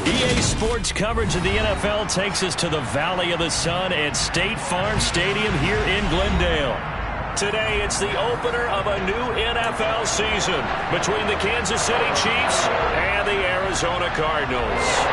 EA Sports coverage of the NFL takes us to the Valley of the Sun at State Farm Stadium here in Glendale. Today, it's the opener of a new NFL season between the Kansas City Chiefs and the Arizona Cardinals.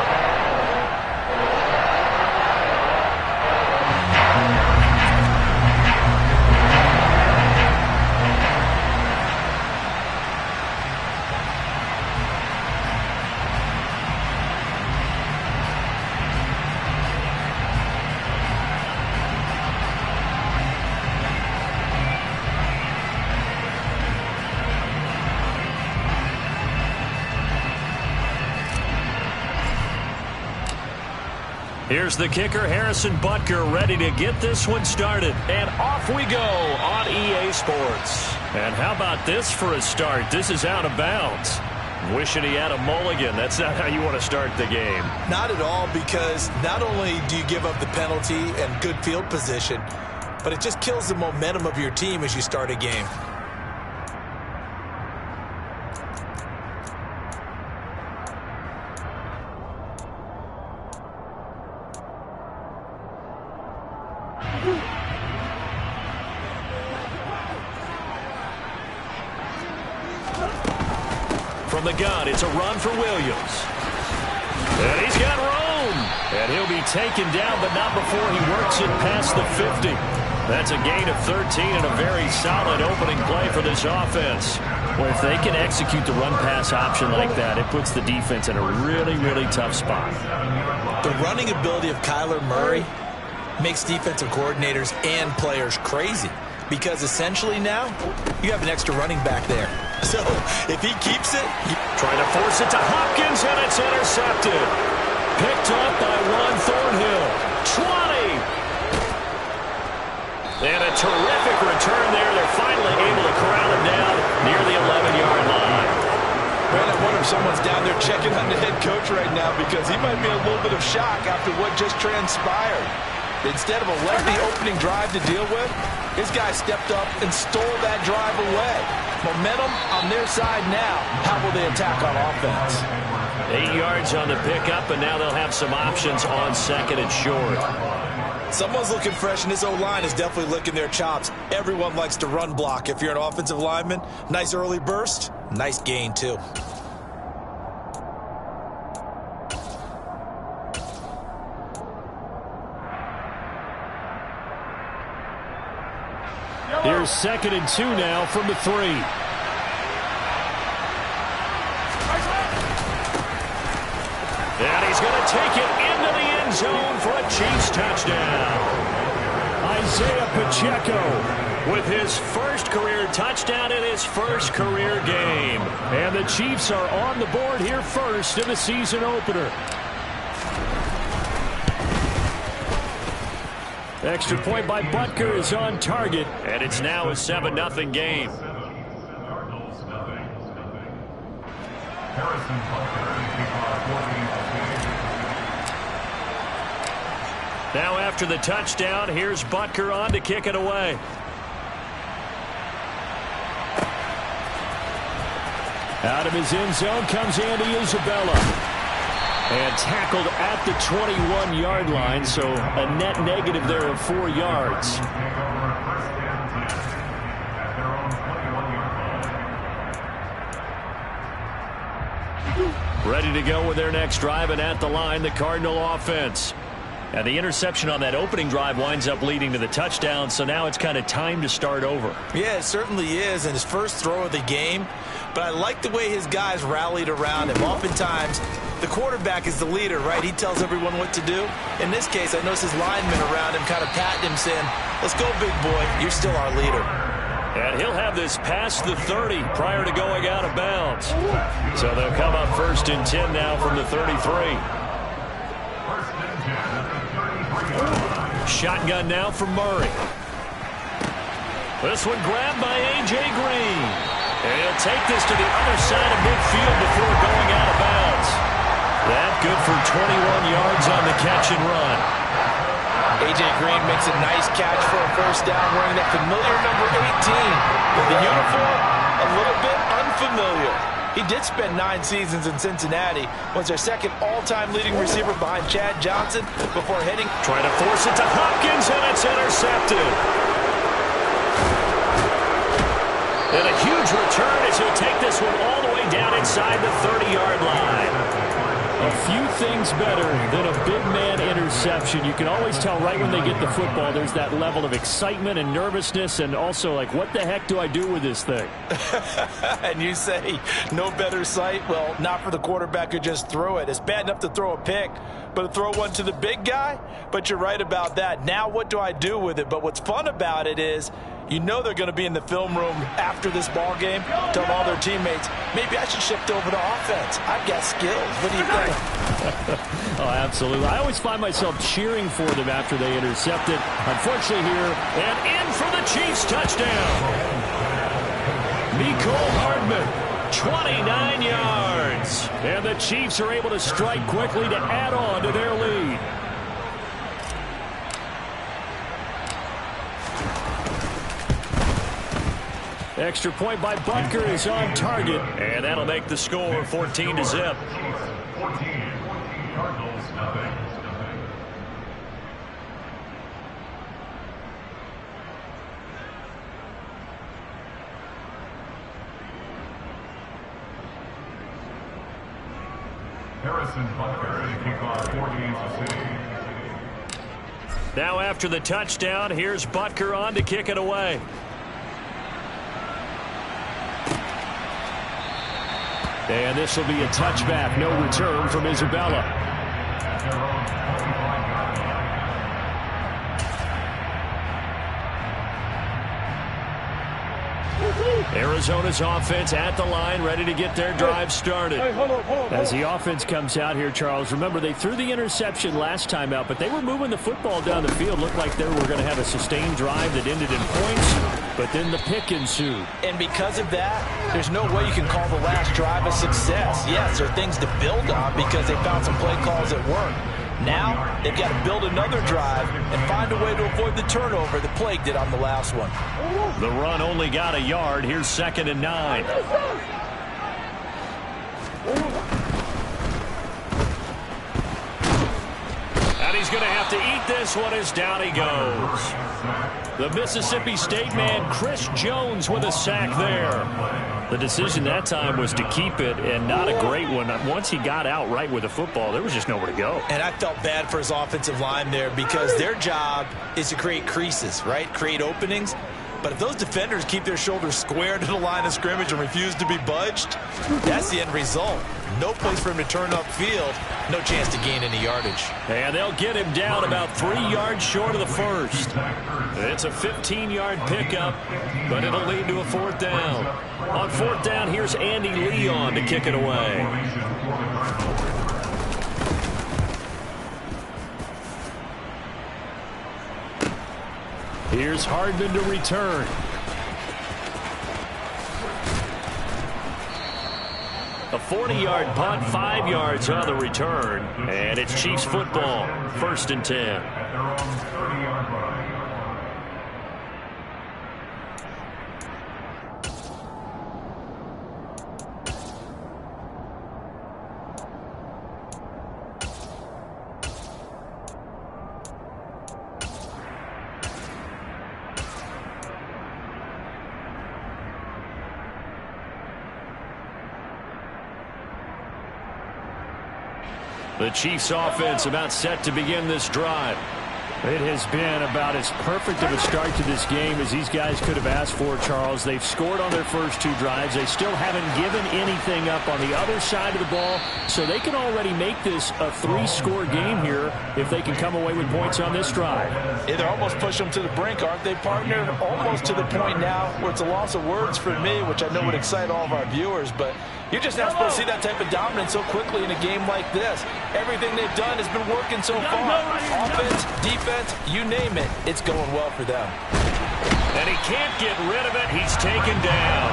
Here's the kicker, Harrison Butker, ready to get this one started. And off we go on EA Sports. And how about this for a start? This is out of bounds. Wishing he had a mulligan. That's not how you want to start the game. Not at all, because not only do you give up the penalty and good field position, but it just kills the momentum of your team as you start a game. From the gun, it's a run for Williams. And he's got room. And he'll be taken down, but not before he works it past the 50. That's a gain of 13 and a very solid opening play for this offense. Well, if they can execute the run-pass option like that, it puts the defense in a really, really tough spot. The running ability of Kyler Murray makes defensive coordinators and players crazy, because essentially now you have an extra running back there. So if he keeps it, trying to force it to Hopkins, and it's intercepted. Picked up by Juan Thornhill. 20. And a terrific return there. They're finally able to corral him down near the 11-yard line. Man, I wonder if someone's down there checking on the head coach right now, because he might be in a little bit of shock after what just transpired. Instead of a lengthy opening drive to deal with, his guy stepped up and stole that drive away. Momentum on their side now. How will they attack on offense? 8 yards on the pickup, and now they'll have some options on second and short. Someone's looking fresh, and this O-line is definitely licking their chops. Everyone likes to run block. If you're an offensive lineman, nice early burst, nice gain too. Here's 2nd and 2 now from the 3. And he's going to take it into the end zone for a Chiefs touchdown. Isaiah Pacheco with his first career touchdown in his first career game. And the Chiefs are on the board here first in the season opener. Extra point by Butker is on target, and it's now a 7-0 game. Now after the touchdown, here's Butker on to kick it away. Out of his end zone comes Andy Isabella. And tackled at the 21-yard line, so a net negative there of 4 yards. Ready to go with their next drive, and at the line, the Cardinal offense. And the interception on that opening drive winds up leading to the touchdown, so now it's kind of time to start over. Yeah, it certainly is, and his first throw of the game. But I like the way his guys rallied around him. Oftentimes, the quarterback is the leader, right? He tells everyone what to do. In this case, I noticed his linemen around him kind of patting him, saying, "Let's go, big boy. You're still our leader." And he'll have this past the 30 prior to going out of bounds. So they'll come up 1st and 10 now from the 33. Shotgun now from Murray. This one grabbed by A.J. Green. And he'll take this to the other side of midfield before going out of bounds. That good for 21 yards on the catch and run. A.J. Green makes a nice catch for a first down, wearing that familiar number 18. But the uniform, a little bit unfamiliar. He did spend 9 seasons in Cincinnati, was their second all-time leading receiver behind Chad Johnson before heading. Trying to force it to Hopkins, and it's intercepted. And a huge return as he'll take this one all the way down inside the 30-yard line. A few things better than a big man interception. You can always tell right when they get the football, there's that level of excitement and nervousness, and also like, what the heck do I do with this thing? And you say no better sight? Well, not for the quarterback who just threw it. It's bad enough to throw a pick, but to throw one to the big guy? But you're right about that. Now what do I do with it? But what's fun about it is, you know they're going to be in the film room after this ball game, telling all their teammates, maybe I should shift over to offense. I've got skills. What do you think? Oh, absolutely. I always find myself cheering for them after they intercept it. Unfortunately here, and in for the Chiefs touchdown. Mecole Hardman, 29 yards. And the Chiefs are able to strike quickly to add on to their lead. Extra point by Butker is on target, and that'll make the score 14-0. Harrison Butker to kick off for Kansas City. Now after the touchdown, here's Butker on to kick it away. And this will be a touchback. No return from Isabella. Arizona's offense at the line, ready to get their drive started. As the offense comes out here, Charles, remember they threw the interception last time out, but they were moving the football down the field. Looked like they were going to have a sustained drive that ended in points, but then the pick ensued. And because of that, there's no way you can call the last drive a success. Yes, there are things to build on because they found some play calls that work. Now, they've got to build another drive and find a way to avoid the turnover that plagued it on the last one. The run only got a yard. Here's 2nd and 9. And he's going to have to eat this one as down he goes. The Mississippi State man, Chris Jones, with a sack there. The decision that time was to keep it, and not a great one. Once he got out right with the football, there was just nowhere to go. And I felt bad for his offensive line there because their job is to create creases, right? Create openings. But if those defenders keep their shoulders square to the line of scrimmage and refuse to be budged, that's the end result. No place for him to turn upfield. No chance to gain any yardage. And they'll get him down about 3 yards short of the first. It's a 15-yard pickup, but it'll lead to a 4th down. On 4th down, here's Andy Leon to kick it away. Here's Hardman to return. A 40-yard punt, 5 yards on the return. And it's Chiefs football, 1st and 10. The Chiefs offense about set to begin this drive. It has been about as perfect of a start to this game as these guys could have asked for, Charles. They've scored on their first 2 drives. They still haven't given anything up on the other side of the ball, so they can already make this a 3-score game here if they can come away with points on this drive. Yeah, they're almost pushing them to the brink, aren't they, partner? Almost to the point now where it's a loss of words for me, which I know would excite all of our viewers, but you're just not supposed to see that type of dominance so quickly in a game like this. Everything they've done has been working so far. Offense, defense, you name it, it's going well for them. And he can't get rid of it. He's taken down.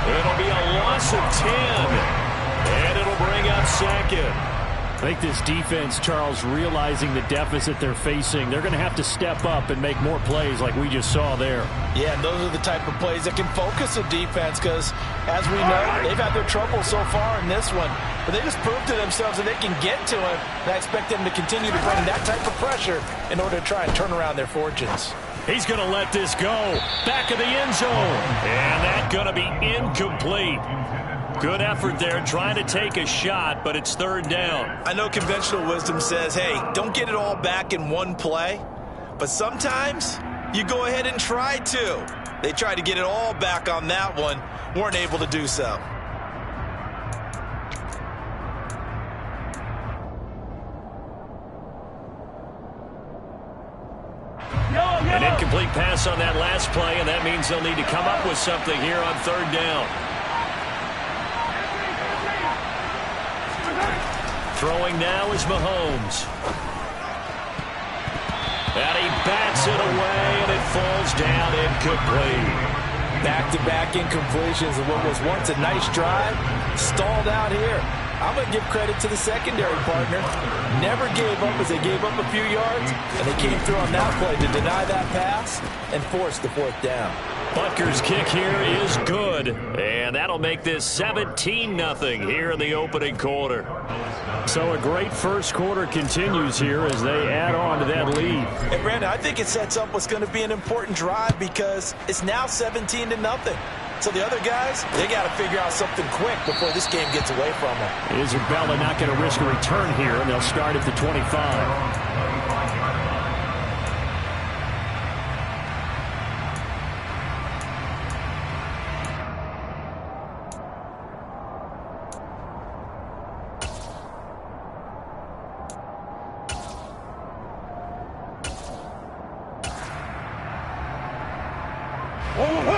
It'll be a loss of 10. And it'll bring up 2nd. I think this defense, Charles, realizing the deficit they're facing, they're going to have to step up and make more plays like we just saw there. Yeah, and those are the type of plays that can focus a defense because, as we know, they've had their trouble so far in this one. But they just proved to themselves that they can get to him, and I expect them to continue to bring that type of pressure in order to try and turn around their fortunes. He's going to let this go. Back of the end zone. And that's going to be incomplete. Good effort there trying to take a shot, but it's third down. I know conventional wisdom says, hey, don't get it all back in one play. But sometimes you go ahead and try to. They tried to get it all back on that one. Weren't able to do so. An incomplete pass on that last play, and that means they'll need to come up with something here on third down. Throwing now is Mahomes. And he bats it away, and it falls down incomplete. Back-to-back incompletions of what was once a nice drive, stalled out here. I'm going to give credit to the secondary partner. Never gave up as they gave up a few yards, and they came through on that play to deny that pass and force the fourth down. Butker's kick here is good, and that'll make this 17-0 here in the opening quarter. So a great first quarter continues here as they add on to that lead. And Brandon, I think it sets up what's going to be an important drive because it's now 17-0. So the other guys, they got to figure out something quick before this game gets away from them. Isabella not going to risk a return here, and they'll start at the 25.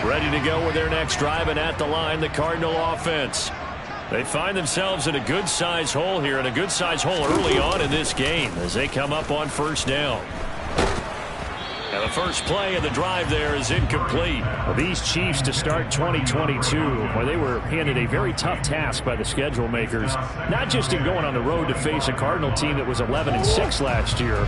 Ready to go with their next drive, and at the line, the Cardinal offense. They find themselves in a good-sized hole here, and a good-sized hole early on in this game as they come up on first down. And the first play of the drive there is incomplete. Well, these Chiefs to start 2022, where they were handed a very tough task by the schedule makers, not just in going on the road to face a Cardinal team that was 11-6 last year,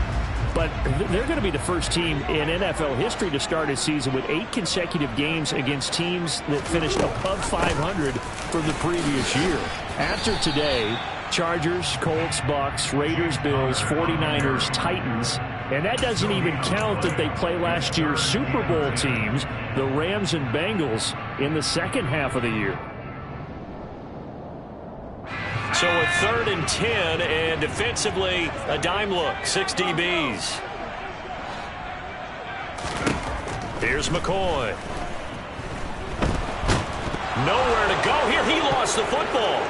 but they're going to be the first team in NFL history to start a season with 8 consecutive games against teams that finished above 500 from the previous year. After today, Chargers, Colts, Bucks, Raiders, Bills, 49ers, Titans, and that doesn't even count that they play last year's Super Bowl teams, the Rams and Bengals, in the second half of the year. So a 3rd and 10, and defensively, a dime look, 6 DBs. Here's McCoy. Nowhere to go here. He lost the football.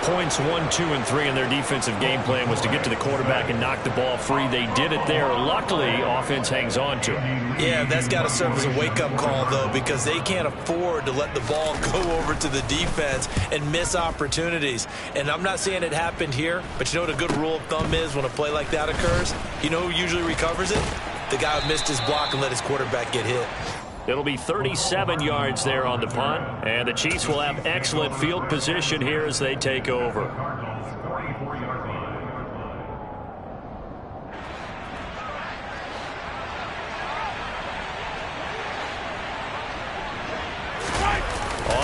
Points 1, 2, and 3 in their defensive game plan was to get to the quarterback and knock the ball free. They did it there. Luckily, offense hangs on to it. Yeah, that's got to serve as a wake-up call, though, because they can't afford to let the ball go over to the defense and miss opportunities. And I'm not saying it happened here, but you know what a good rule of thumb is when a play like that occurs? You know who usually recovers it? The guy who missed his block and let his quarterback get hit. It'll be 37 yards there on the punt, and the Chiefs will have excellent field position here as they take over.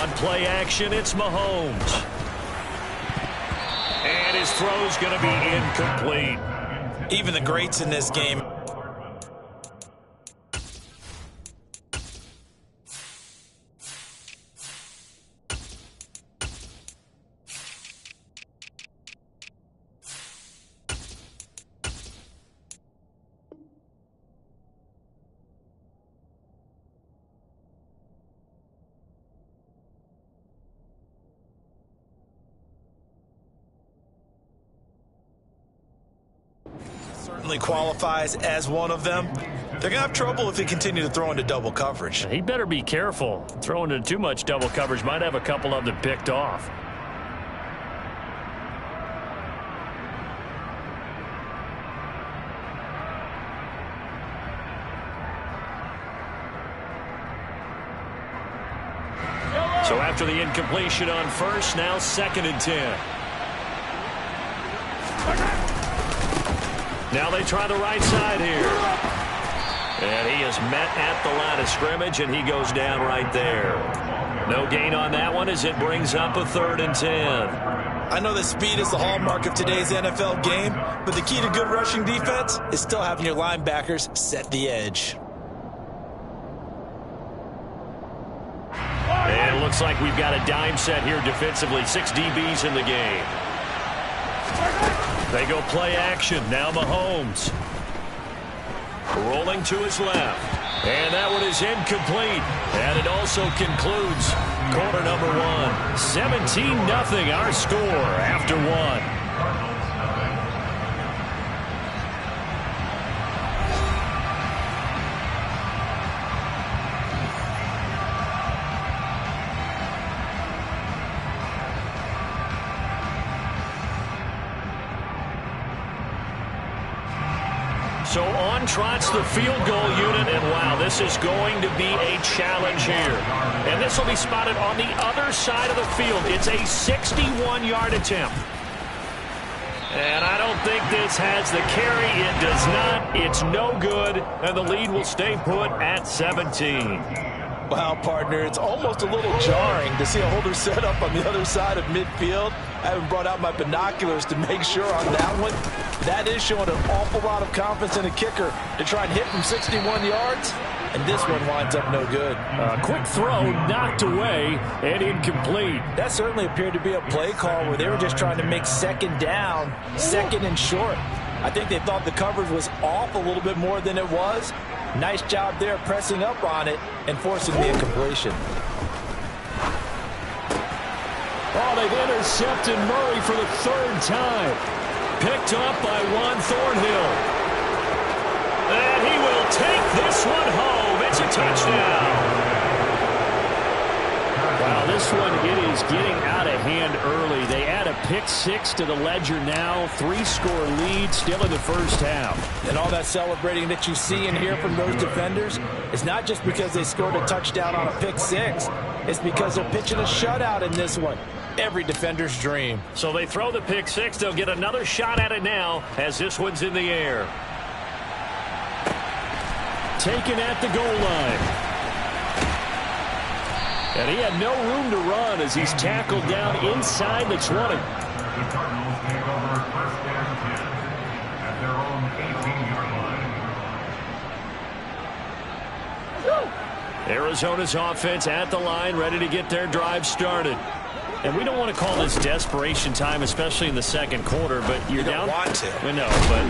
On play action, it's Mahomes. And his throw's going to be incomplete. Even the greats in this game. Certainly qualifies as one of them. They're going to have trouble if they continue to throw into double coverage. He better be careful. Throwing into too much double coverage might have a couple of them picked off. So after the incompletion on first, now 2nd and 10. Now they try the right side here. And he is met at the line of scrimmage, and he goes down right there. No gain on that one as it brings up a 3rd and 10. I know that speed is the hallmark of today's NFL game, but the key to good rushing defense is still having your linebackers set the edge. And it looks like we've got a dime set here defensively. 6 DBs in the game. They go play action. Now Mahomes. Rolling to his left. And that one is incomplete. And it also concludes quarter number 1. 17-0 our score after 1. So on trots the field goal unit, and wow, this is going to be a challenge here. And this will be spotted on the other side of the field. It's a 61-yard attempt. And I don't think this has the carry. It does not. It's no good, and the lead will stay put at 17. Wow, partner, it's almost a little jarring to see a holder set up on the other side of midfield. I haven't brought out my binoculars to make sure on that one. That is showing an awful lot of confidence in a kicker to try and hit from 61 yards, and this one winds up no good. Quick throw knocked away and incomplete. That certainly appeared to be a play call where they were just trying to make 2nd down, 2nd and short. I think they thought the coverage was off a little bit more than it was. Nice job there pressing up on it and forcing the incompletion. Oh, they've intercepted Murray for the 3rd time. Picked up by Juan Thornhill. And he will take this one home. It's a touchdown. Wow, this one, it is getting out of hand early. They add a pick-6 to the ledger now. 3-score lead still in the first half. And all that celebrating that you see and hear from those defenders is not just because they scored a touchdown on a pick-6. It's because they're pitching a shutout in this one. Every defender's dream. So they throw the pick-6. They'll get another shot at it now as this one's in the air. Taken at the goal line. And he had no room to run as he's tackled down inside the 20. The Cardinals take over 1st and 10 at their own 18-yard line. Arizona's offense at the line, ready to get their drive started. And we don't want to call this desperation time, especially in the 2nd quarter, but you're down. You don't want to. We know, but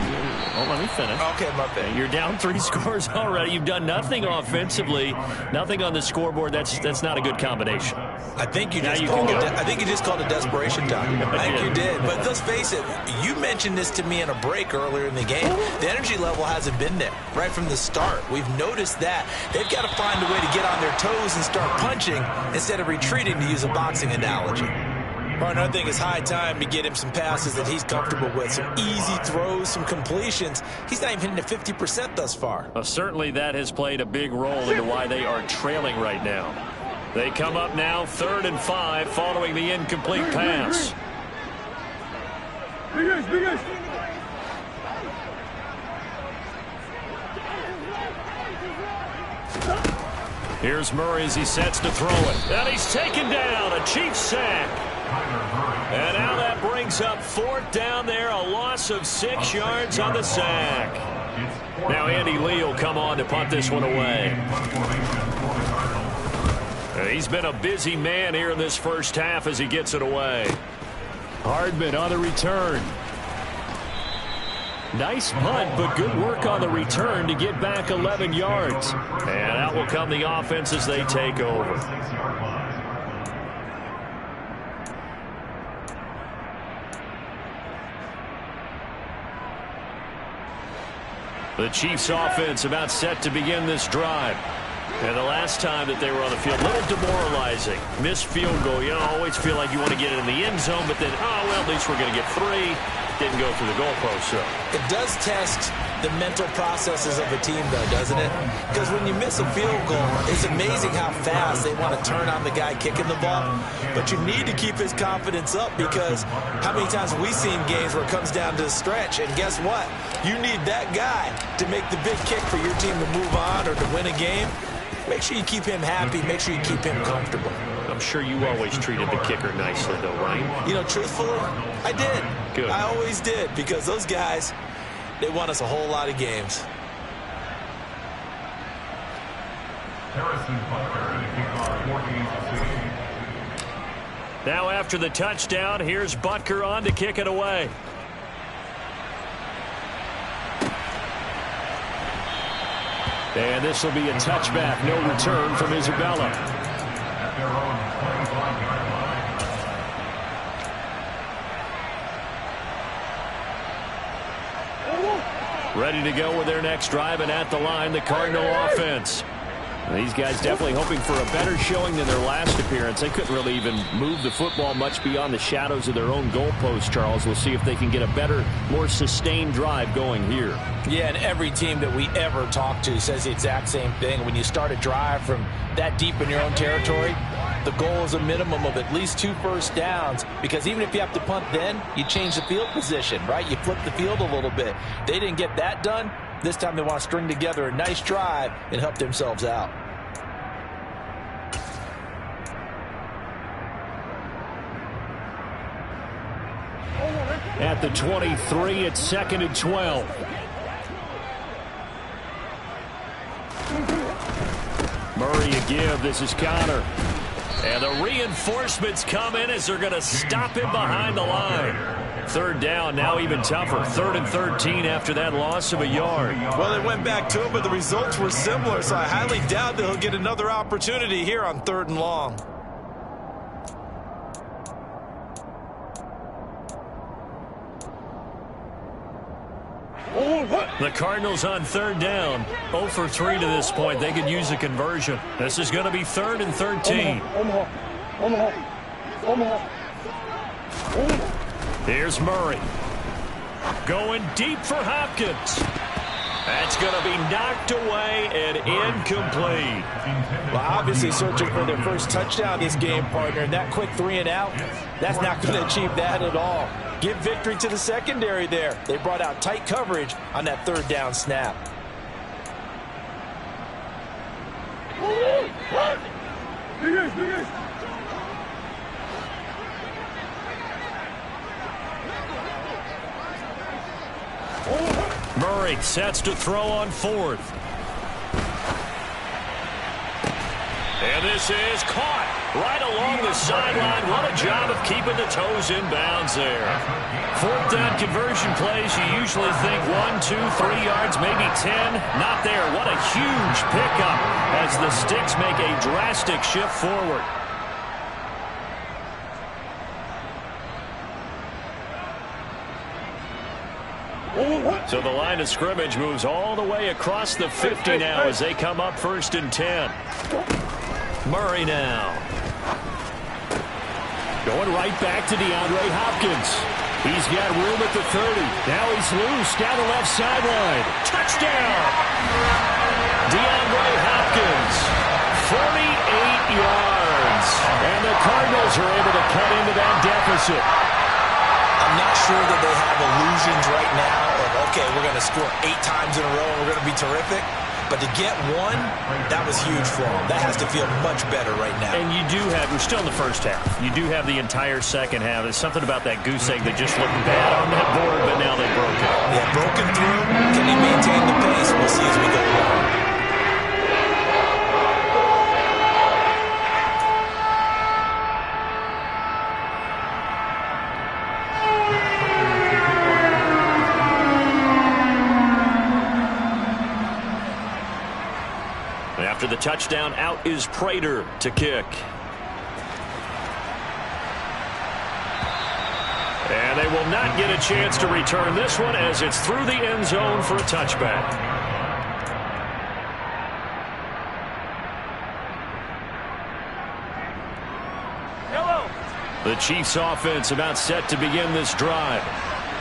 let me finish. Okay, my bad. You're down 3 scores already. You've done nothing offensively, nothing on the scoreboard. That's not a good combination. I think you just called it desperation time. I think you did. But let's face it, you mentioned this to me in a break earlier in the game. The energy level hasn't been there right from the start. We've noticed that. They've got to find a way to get on their toes and start punching instead of retreating, to use a boxing analogy. Partner, I think it's high time to get him some passes that he's comfortable with. Some easy throws, some completions. He's not even hitting at 50% thus far. Well, certainly that has played a big role into why they are trailing right now. They come up now 3rd and 5 following the incomplete pass. Here's Murray as he sets to throw it. And he's taken down. A Chiefs sack. And now that brings up 4th down there. A loss of 6 yards on the sack. Now Andy Lee will come on to punt this one away. He's been a busy man here in this first half as he gets it away. Hardman on the return. Nice punt, but good work on the return to get back 11 yards. And out will come the offense as they take over. The Chiefs offense about set to begin this drive. And the last time that they were on the field, a little demoralizing. Missed field goal. You always feel like you want to get it in the end zone, but then, oh, well, at least we're going to get 3. Didn't go through the goalpost, so. It does test the mental processes of a team, though, doesn't it? Because when you miss a field goal, it's amazing how fast they want to turn on the guy kicking the ball. But you need to keep his confidence up, because how many times have we seen games where it comes down to the stretch, and guess what? You need that guy to make the big kick for your team to move on or to win a game. Make sure you keep him happy. Make sure you keep him comfortable. I'm sure you always treated the kicker nicely, though, right? You know, truthfully, I did. Good. I always did, because those guys, they won us a whole lot of games. Harrison Butker in the kickoff, 14-16. Now after the touchdown, here's Butker on to kick it away. And this will be a touchback. No return from Isabella. At their own 25-yard line. Ready to go with their next drive, and at the line, the Cardinal offense. These guys definitely hoping for a better showing than their last appearance. They couldn't really even move the football much beyond the shadows of their own goalpost, Charles. We'll see if they can get a better, more sustained drive going here. Yeah, and every team that we ever talk to says the exact same thing. When you start a drive from that deep in your own territory, the goal is a minimum of at least 2 first downs, because even if you have to punt then, you change the field position, right? You flip the field a little bit. They didn't get that done. This time they want to string together a nice drive and help themselves out. At the 23, it's 2nd and 12. Murray a give. This is Connor. And the reinforcements come in as they're going to stop him behind the line. 3rd down, now even tougher. 3rd and 13 after that loss of a yard. Well, they went back to him, but the results were similar, so I highly doubt that he'll get another opportunity here on 3rd and long. The Cardinals on 3rd down. 0 for 3 to this point. They could use a conversion. This is going to be 3rd and 13. Here's Murray. Going deep for Hopkins. That's going to be knocked away and incomplete. Well, obviously searching for their first touchdown this game, partner. And that quick 3 and out, that's not going to achieve that at all. Give victory to the secondary there. They brought out tight coverage on that 3rd down snap. Murray sets to throw on 4th. And this is caught right along the sideline. What a job of keeping the toes in bounds there. 4th down conversion plays, you usually think 1, 2, 3 yards, maybe 10. Not there. What a huge pickup as the Sticks make a drastic shift forward. So the line of scrimmage moves all the way across the 50 now as they come up 1st and 10. Murray now. Going right back to DeAndre Hopkins. He's got room at the 30. Now he's loose down the left sideline. Touchdown! DeAndre Hopkins. 48 yards. And the Cardinals are able to cut into that deficit. I'm not sure that they have illusions right now of, okay, we're going to score 8 times in a row and we're going to be terrific. But to get 1, that was huge for them. That has to feel much better right now. And you do have, we're still in the first half. You do have the entire second half. There's something about that goose egg that just looked bad on that board, but now they broke it. Yeah, broken through. Can he maintain the pace? We'll see as we go along. After the touchdown, out is Prater to kick. And they will not get a chance to return this one as it's through the end zone for a touchback. The Chiefs offense about set to begin this drive.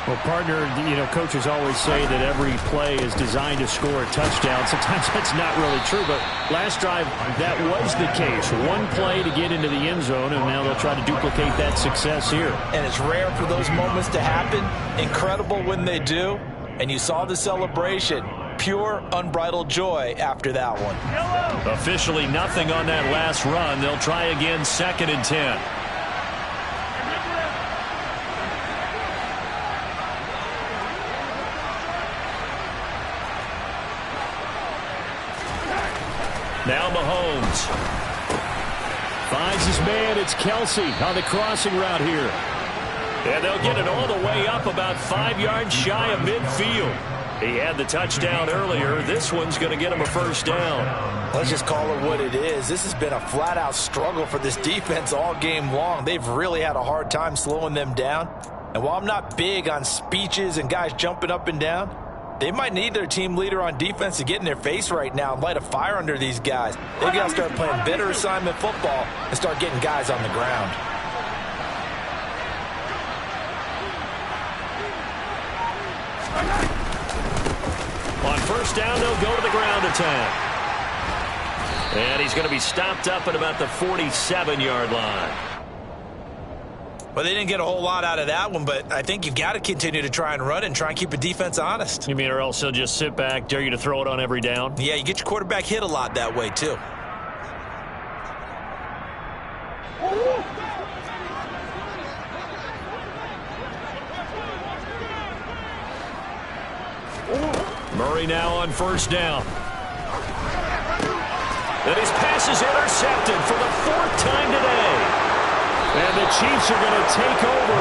Well, partner, coaches always say that every play is designed to score a touchdown. Sometimes that's not really true, but last drive, that was the case. One play to get into the end zone, and now they'll try to duplicate that success here. And it's rare for those moments to happen. Incredible when they do. And you saw the celebration. Pure, unbridled joy after that one. Officially nothing on that last run. They'll try again, 2nd and 10. Now Mahomes finds his man. It's Kelsey on the crossing route here. And they'll get it all the way up about 5 yards shy of midfield. He had the touchdown earlier. This one's going to get him a first down. Let's just call it what it is. This has been a flat-out struggle for this defense all game long. They've really had a hard time slowing them down. And while I'm not big on speeches and guys jumping up and down, they might need their team leader on defense to get in their face right now and light a fire under these guys. They've got to start playing better assignment football and start getting guys on the ground. On first down, they'll go to the ground attack. And he's going to be stopped up at about the 47-yard line. Well, they didn't get a whole lot out of that one, but I think you've got to continue to try and run and try and keep the defense honest. You mean, or else he'll just sit back, dare you to throw it on every down? Yeah, you get your quarterback hit a lot that way, too. Murray now on first down. And his pass is intercepted for the 4th time today. And the Chiefs are going to take over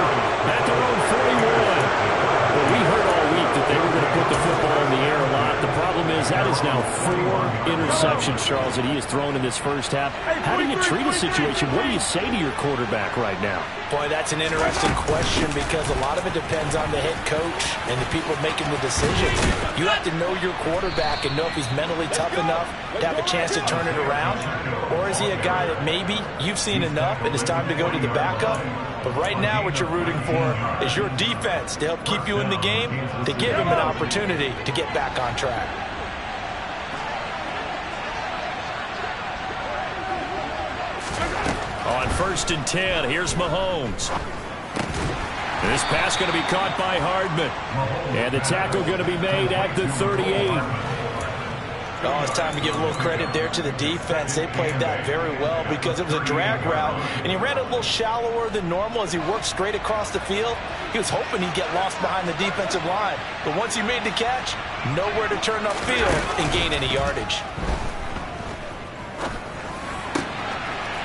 at their own 41. Well, we heard all week that they were going to put the football in the air a lot. The problem is that is now 4 interceptions, Charles, that he has thrown in this first half. How do you treat a situation? What do you say to your quarterback right now? Boy, that's an interesting question because a lot of it depends on the head coach and the people making the decisions. You have to know your quarterback and know if he's mentally tough enough to have a chance to turn it around, or is he a guy that maybe you've seen enough and it's time to go to the backup? But right now what you're rooting for is your defense to help keep you in the game, to give him an opportunity to get back on track. On first and 10, here's Mahomes. This pass going to be caught by Hardman. And the tackle going to be made at the 38. Oh, it's time to give a little credit there to the defense. They played that very well because it was a drag route, and he ran it a little shallower than normal as he worked straight across the field. He was hoping he'd get lost behind the defensive line. But once he made the catch, nowhere to turn upfield and gain any yardage.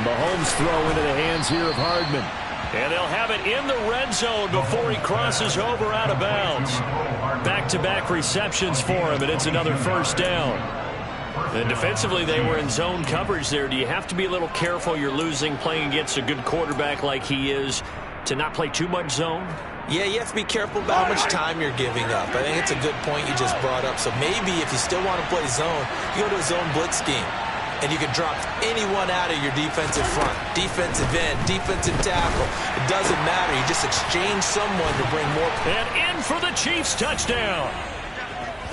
Mahomes throw into the hands here of Hardman. And they'll have it in the red zone before he crosses over out of bounds. Back-to-back receptions for him, and it's another first down. And defensively, they were in zone coverage there. Do you have to be a little careful? You're losing, playing against a good quarterback like he is, to not play too much zone? Yeah, you have to be careful about how much time you're giving up. I think it's a good point you just brought up. So maybe if you still want to play zone, you go to a zone blitz scheme. And you can drop anyone out of your defensive front. Defensive end, defensive tackle. It doesn't matter. You just exchange someone to bring more. And in for the Chiefs touchdown.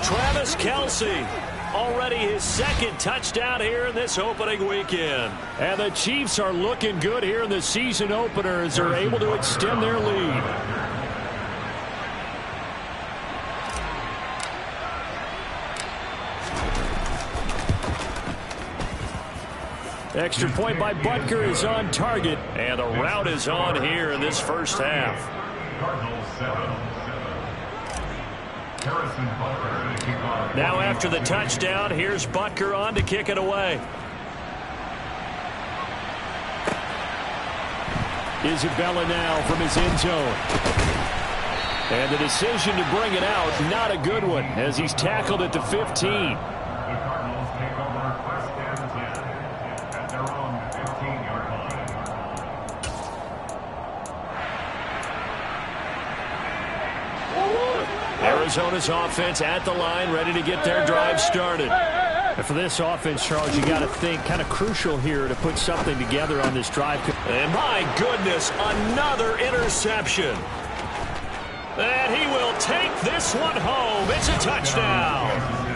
Travis Kelce. Already his 2nd touchdown here in this opening weekend. And the Chiefs are looking good here in the season opener as they're able to extend their lead. Extra point by Butker is on target, and the route is on here in this first half. Now after the touchdown, here's Butker on to kick it away. Isabella now from his end zone. And the decision to bring it out, not a good one, as he's tackled at the 15. Arizona's offense at the line, ready to get their drive started. And for this offense, Charles, you got to think kind of crucial here to put something together on this drive. And my goodness, another interception. And he will take this one home. It's a touchdown.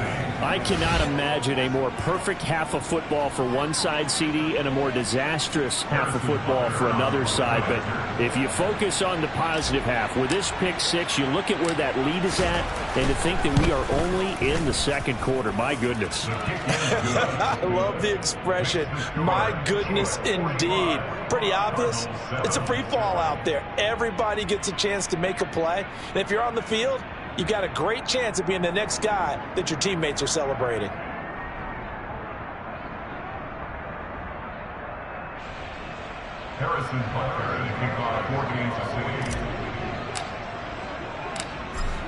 I cannot imagine a more perfect half of football for one side, CD, and a more disastrous half of football for another side. But if you focus on the positive half, with this pick six, you look at where that lead is at, and to think that we are only in the second quarter. My goodness. I love the expression, my goodness indeed. Pretty obvious. It's a free fall out there. Everybody gets a chance to make a play. And if you're on the field, you've got a great chance of being the next guy that your teammates are celebrating. Harrison Butker to kick off for Kansas City.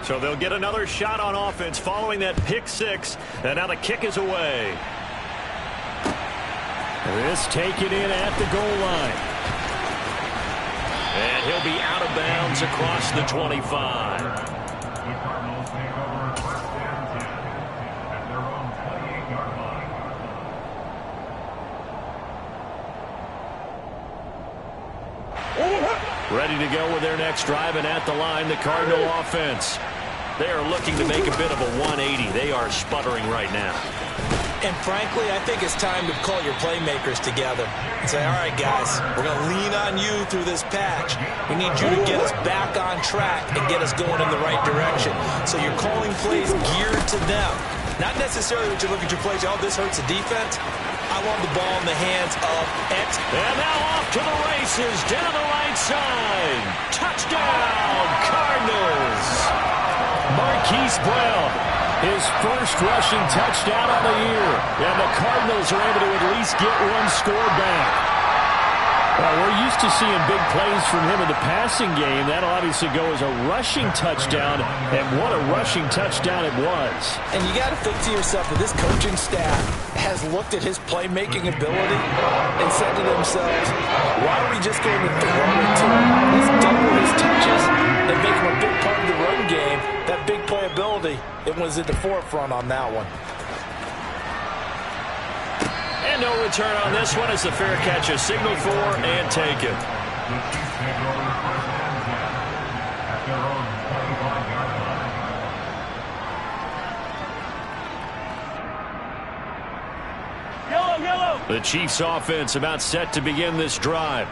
So they'll get another shot on offense following that pick six. And now the kick is away. This taken in at the goal line. And he'll be out of bounds across the 25. The Cardinals take over first and 10 at their own 28-yard line. Ready to go with their next drive, and at the line, the Cardinal offense. They are looking to make a bit of a 180. They are sputtering right now. And frankly, I think it's time to call your playmakers together and say, all right, guys, we're going to lean on you through this patch. We need you to get us back on track and get us going in the right direction. So you're calling plays geared to them. Not necessarily that you look at your plays, oh, this hurts the defense. I want the ball in the hands of X. And now off to the races, down the right side. Touchdown, Cardinals. Marquise Brown, his first rushing touchdown of the year. And the Cardinals are able to at least get one score back. Well, we're used to seeing big plays from him in the passing game. That'll obviously go as a rushing touchdown, and what a rushing touchdown it was. And you got to think to yourself that this coaching staff has looked at his playmaking ability and said to themselves, why are we just going to throw it to him? Let's double his touches and make him a big part of the run game. That big playability, it was at the forefront on that one. And no return on this one as the fair catch is signaled for and taken. The Chiefs take over first and 10 at their own 25-yard line. The Chiefs offense about set to begin this drive.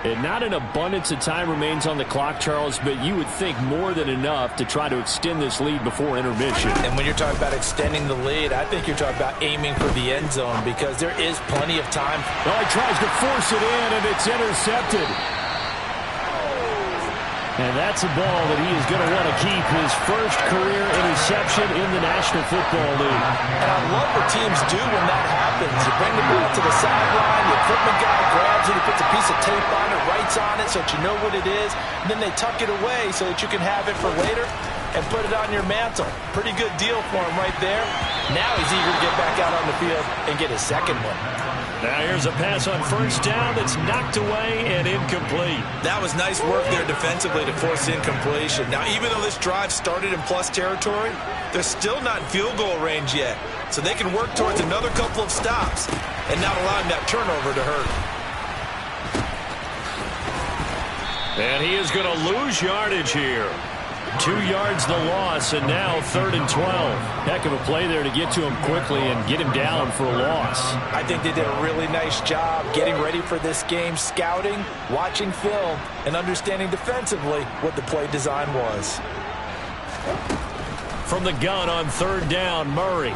And not an abundance of time remains on the clock, Charles, but you would think more than enough to try to extend this lead before intermission. And when you're talking about extending the lead, I think you're talking about aiming for the end zone because there is plenty of time. Oh, he tries to force it in, and it's intercepted. And that's a ball that he is going to want to keep, his first career interception in the National Football League. And I love what teams do when that happens. You bring the ball to the sideline, the equipment guy grabs it, he puts a piece of tape on it, writes on it so that you know what it is, and then they tuck it away so that you can have it for later and put it on your mantle. Pretty good deal for him right there. Now he's eager to get back out on the field and get his second one. Now here's a pass on first down that's knocked away and incomplete. That was nice work there defensively to force incompletion. Now, even though this drive started in plus territory, they're still not in field goal range yet. So they can work towards another couple of stops and not allowing that turnover to hurt. And he is going to lose yardage here. 2 yards the loss, and now 3rd and 12. Heck of a play there to get to him quickly and get him down for a loss. I think they did a really nice job getting ready for this game, scouting, watching film, and understanding defensively what the play design was. From the gun on 3rd down, Murray.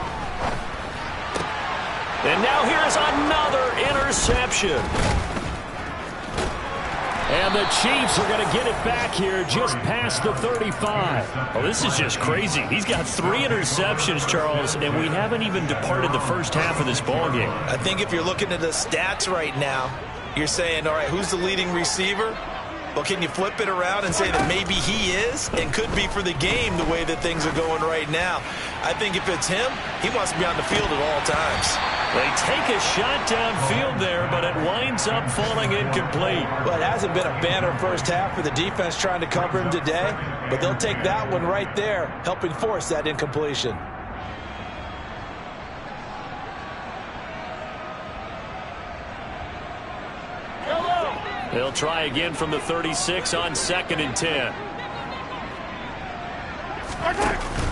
And now here's another interception. And the Chiefs are going to get it back here just past the 35. Oh, this is just crazy. He's got 3 interceptions, Charles, and we haven't even departed the first half of this ballgame. I think if you're looking at the stats right now, you're saying, all right, who's the leading receiver? Well, can you flip it around and say that maybe he is and could be for the game the way that things are going right now? I think if it's him, he wants to be on the field at all times. They take a shot downfield there, but it winds up falling incomplete. Well, it hasn't been a banner first half for the defense trying to cover him today, but they'll take that one right there, helping force that incompletion. They'll try again from the 36 on 2nd and 10.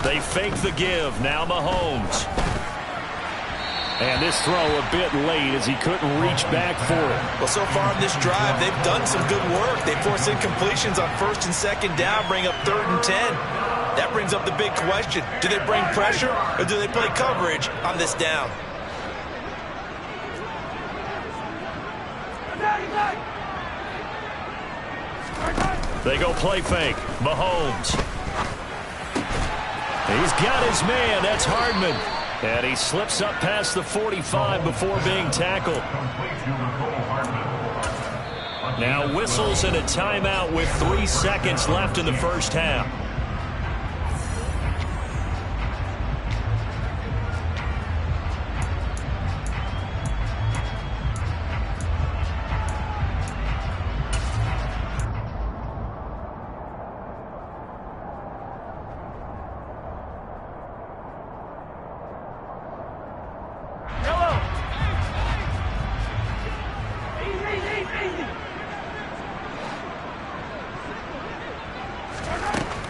They fake the give. Now Mahomes. And this throw a bit late as he couldn't reach back for it. Well, so far in this drive, they've done some good work. They force incompletions on 1st and 2nd down, bring up 3rd and 10. That brings up the big question. Do they bring pressure or do they play coverage on this down? They go play fake. Mahomes. He's got his man. That's Hardman. And he slips up past the 45 before being tackled. Now whistles and a timeout with 3 seconds left in the first half.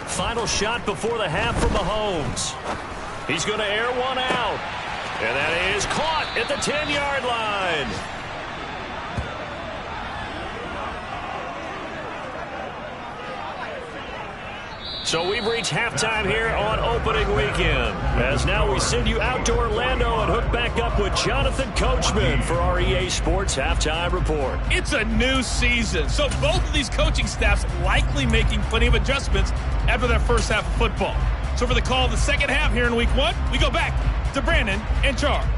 Final shot before the half for Mahomes. He's going to air one out. And that is caught at the 10-yard line. So we've reached halftime here on opening weekend. As now we send you out to Orlando and hook back up with Jonathan Coachman for our EA Sports Halftime Report. It's a new season, so both of these coaching staffs likely making plenty of adjustments after their first half of football. So for the call of the second half here in Week 1, we go back to Brandon and Charles.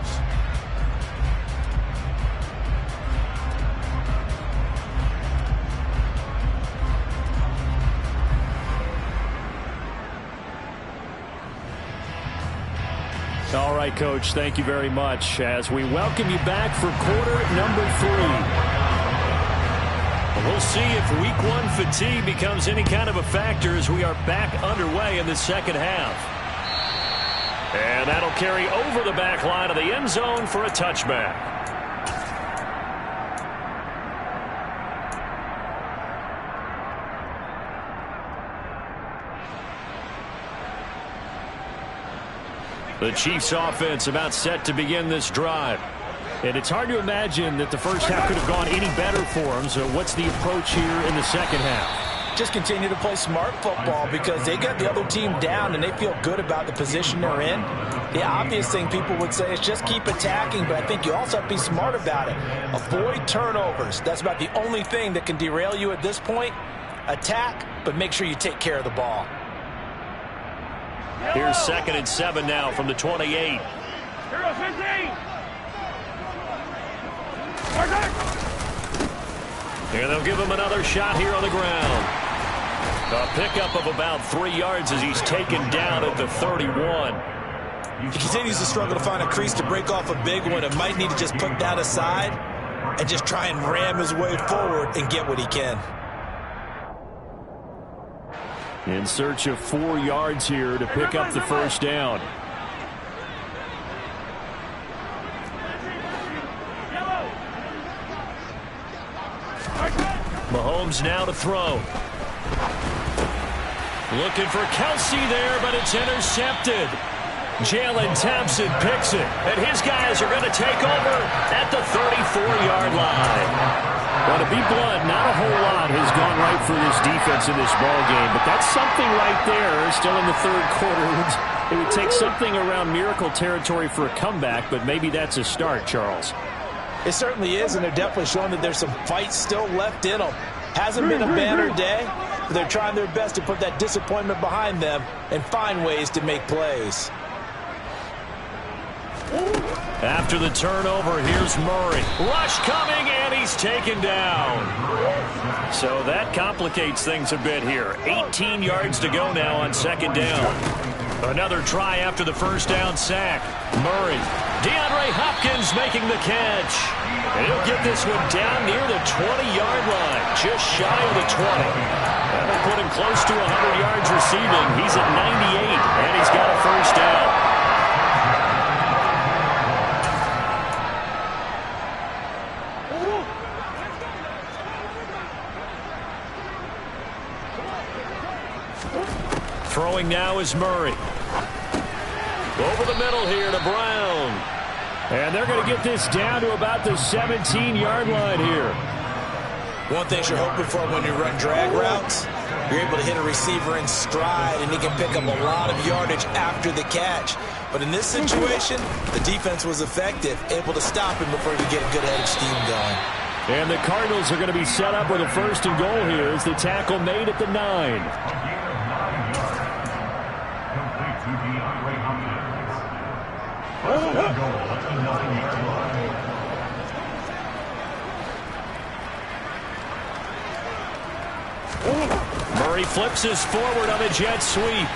All right, Coach, thank you very much as we welcome you back for quarter number 3. We'll see if Week 1 fatigue becomes any kind of a factor as we are back underway in the second half. And that'll carry over the back line of the end zone for a touchback. The Chiefs offense about set to begin this drive. And it's hard to imagine that the first half could have gone any better for them. So what's the approach here in the second half? Just continue to play smart football because they got the other team down and they feel good about the position they're in. The obvious thing people would say is just keep attacking, but I think you also have to be smart about it. Avoid turnovers. That's about the only thing that can derail you at this point. Attack, but make sure you take care of the ball. Here's 2nd and 7 now from the 28. And they'll give him another shot here on the ground. A pickup of about 3 yards as he's taken down at the 31. He continues to struggle to find a crease to break off a big one and might need to just put that aside and just try and ram his way forward and get what he can. In search of 4 yards here to pick up the first down. Mahomes now to throw. Looking for Kelsey there, but it's intercepted. Jalen Thompson picks it, and his guys are going to take over at the 34-yard line. Well, to be blunt, not a whole lot has gone right for this defense in this ball game, but that's something right there. Still in the third quarter. It would take something around miracle territory for a comeback, but maybe that's a start, Charles. It certainly is, and they're definitely showing that there's some fight still left in them. Hasn't been a banner day, but they're trying their best to put that disappointment behind them and find ways to make plays. After the turnover, here's Murray. Rush coming, and he's taken down. So that complicates things a bit here. 18 yards to go now on 2nd down. Another try after the first down sack. Murray. DeAndre Hopkins making the catch. And he'll get this one down near the 20-yard line, just shy of the 20. That'll put him close to 100 yards receiving. He's at 98, and he's got a first down. Throwing now is Murray. Over the middle here to Brown. And they're going to get this down to about the 17-yard line here. One thing you're hoping for when you run drag routes, you're able to hit a receiver in stride, and he can pick up a lot of yardage after the catch. But in this situation, the defense was effective, able to stop him before he could get a good head of steam going. And the Cardinals are going to be set up with a 1st and goal here as the tackle made at the 9. Murray flips us forward on a jet sweep.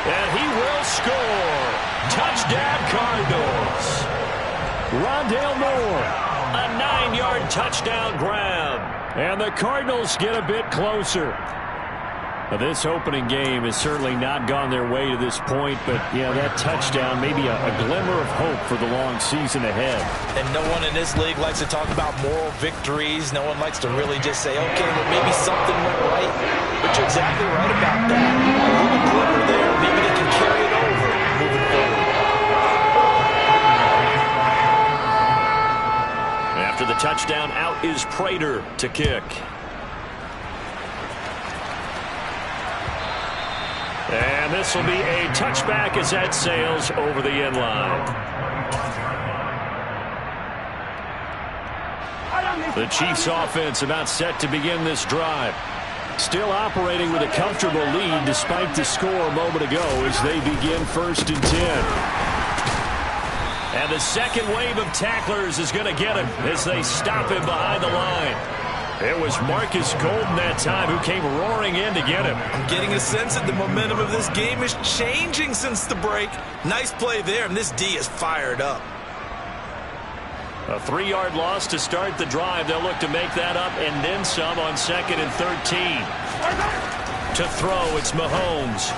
And he will score. Touchdown, Cardinals. Rondale Moore. A 9-yard touchdown grab. And the Cardinals get a bit closer. Now, this opening game has certainly not gone their way to this point, but, yeah, that touchdown, maybe a glimmer of hope for the long season ahead. And no one in this league likes to talk about moral victories. No one likes to really just say, okay, well, maybe something went right. But you're exactly right about that. A little glimmer there, maybe they can carry it over moving forward. After the touchdown, out is Prater to kick. And this will be a touchback as that sails over the end line. The Chiefs offense about set to begin this drive. Still operating with a comfortable lead despite the score a moment ago as they begin 1st and 10. And the second wave of tacklers is going to get him as they stop him behind the line. It was Marcus Golden that time who came roaring in to get him. I'm getting a sense that the momentum of this game is changing since the break. Nice play there, and this D is fired up. A 3-yard loss to start the drive. They'll look to make that up and then some on 2nd and 13. To throw, it's Mahomes.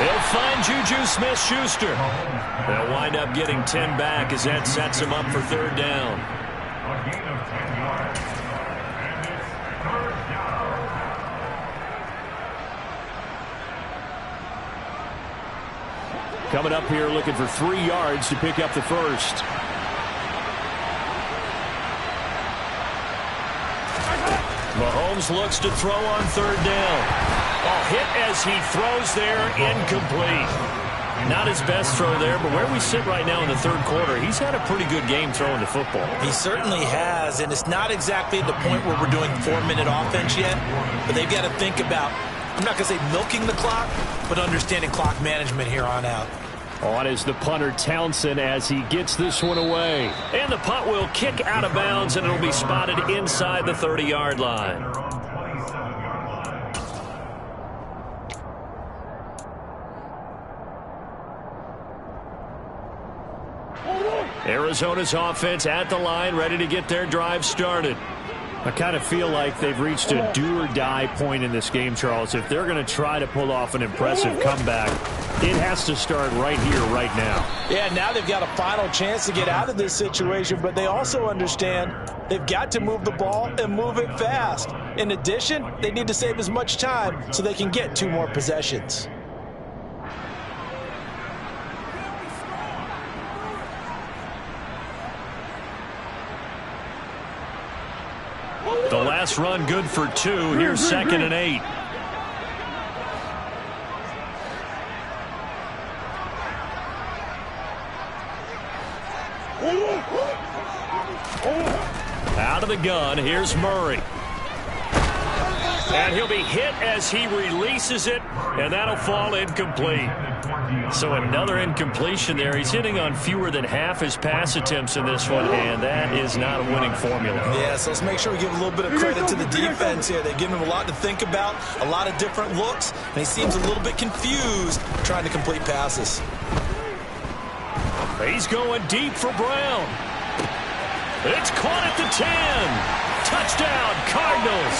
They'll find Juju Smith-Schuster. They'll wind up getting 10 back as that sets them up for 3rd down. A gain of 10 yards. And it's 3rd down. Coming up here looking for 3 yards to pick up the first. Mahomes looks to throw on 3rd down. Hit as he throws there, incomplete. Not his best throw there, but where we sit right now in the 3rd quarter, he's had a pretty good game throwing the football. He certainly has, and it's not exactly the point where we're doing 4-minute offense yet, but they've got to think about, I'm not going to say milking the clock, but understanding clock management here on out. On is the punter Townsend as he gets this one away. And the punt will kick out of bounds, and it'll be spotted inside the 30-yard line. Arizona's offense at the line, ready to get their drive started. I kind of feel like they've reached a do-or-die point in this game, Charles. If they're going to try to pull off an impressive comeback, it has to start right here, right now. Yeah, now they've got a final chance to get out of this situation, but they also understand they've got to move the ball and move it fast. In addition, they need to save as much time so they can get 2 more possessions. The last run good for 2. Here's 2nd and 8. Out of the gun, here's Murray. And he'll be hit as he releases it, and that'll fall incomplete. So another incompletion there. He's hitting on fewer than half his pass attempts in this one, and that is not a winning formula. Yeah, so let's make sure we give a little bit of credit to the defense here. They give him a lot to think about, a lot of different looks, and he seems a little bit confused trying to complete passes. He's going deep for Brown. It's caught at the 10. Touchdown, Cardinals.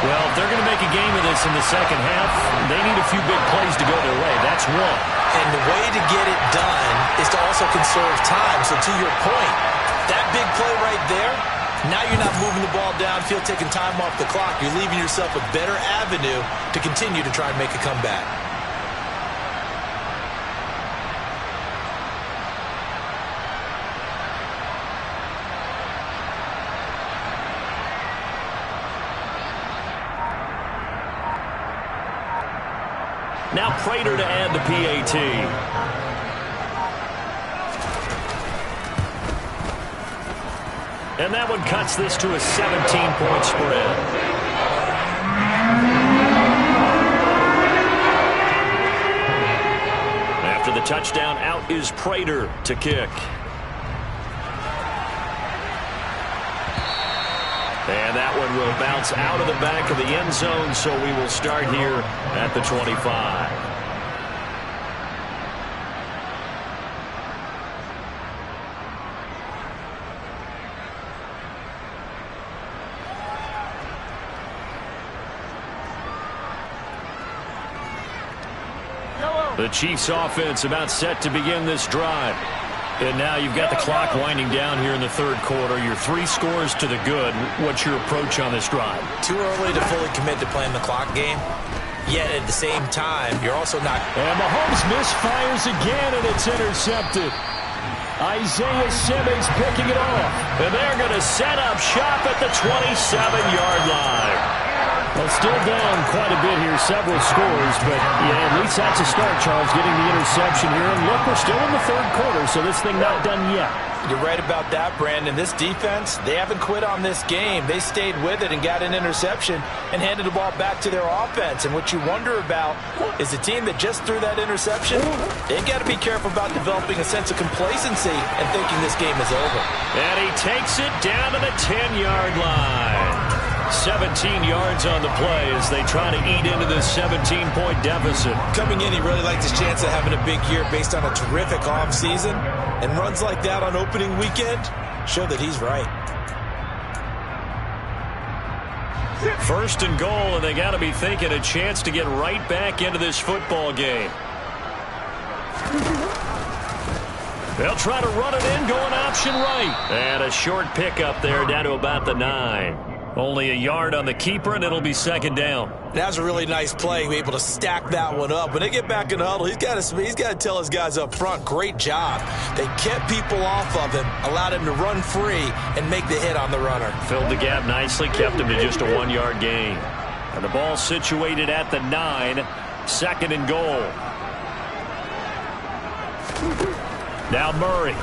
Well, if they're going to make a game of this in the second half, they need a few big plays to go their way. That's one. And the way to get it done is to also conserve time. So to your point, that big play right there Now you're not moving the ball downfield, taking time off the clock. You're leaving yourself a better avenue to continue to try and make a comeback. Now Prater to add the PAT. And that one cuts this to a 17-point spread. After the touchdown, out is Prater to kick. And that one will bounce out of the back of the end zone, so we will start here at the 25. The Chiefs offense about set to begin this drive. And now you've got the clock winding down here in the third quarter. Your 3 scores to the good. What's your approach on this drive? Too early to fully commit to playing the clock game. Yet at the same time, you're also not. And Mahomes misfires again, and it's intercepted. Isaiah Simmons picking it off. And they're going to set up shop at the 27-yard line. Well, still down quite a bit here, several scores, but yeah, at least that's a start, Charles, getting the interception here. And look, we're still in the third quarter, so this thing not done yet. You're right about that, Brandon. This defense, they haven't quit on this game. They stayed with it and got an interception and handed the ball back to their offense. And what you wonder about is the team that just threw that interception, they've got to be careful about developing a sense of complacency and thinking this game is over. And he takes it down to the 10-yard line. 17 yards on the play as they try to eat into this 17-point deficit. Coming in, he really liked his chance of having a big year based on a terrific offseason. And runs like that on opening weekend show that he's right. First and goal, and they got to be thinking a chance to get right back into this football game. They'll try to run it in, going option right. And a short pickup there down to about the 9. Only a yard on the keeper, and it'll be second down. That was a really nice play, able to stack that one up. When they get back in the huddle, he's got to tell his guys up front, great job. They kept people off of him, allowed him to run free, and make the hit on the runner. Filled the gap nicely, kept him to just a 1-yard gain. And the ball situated at the 9, second and goal. Now Murray.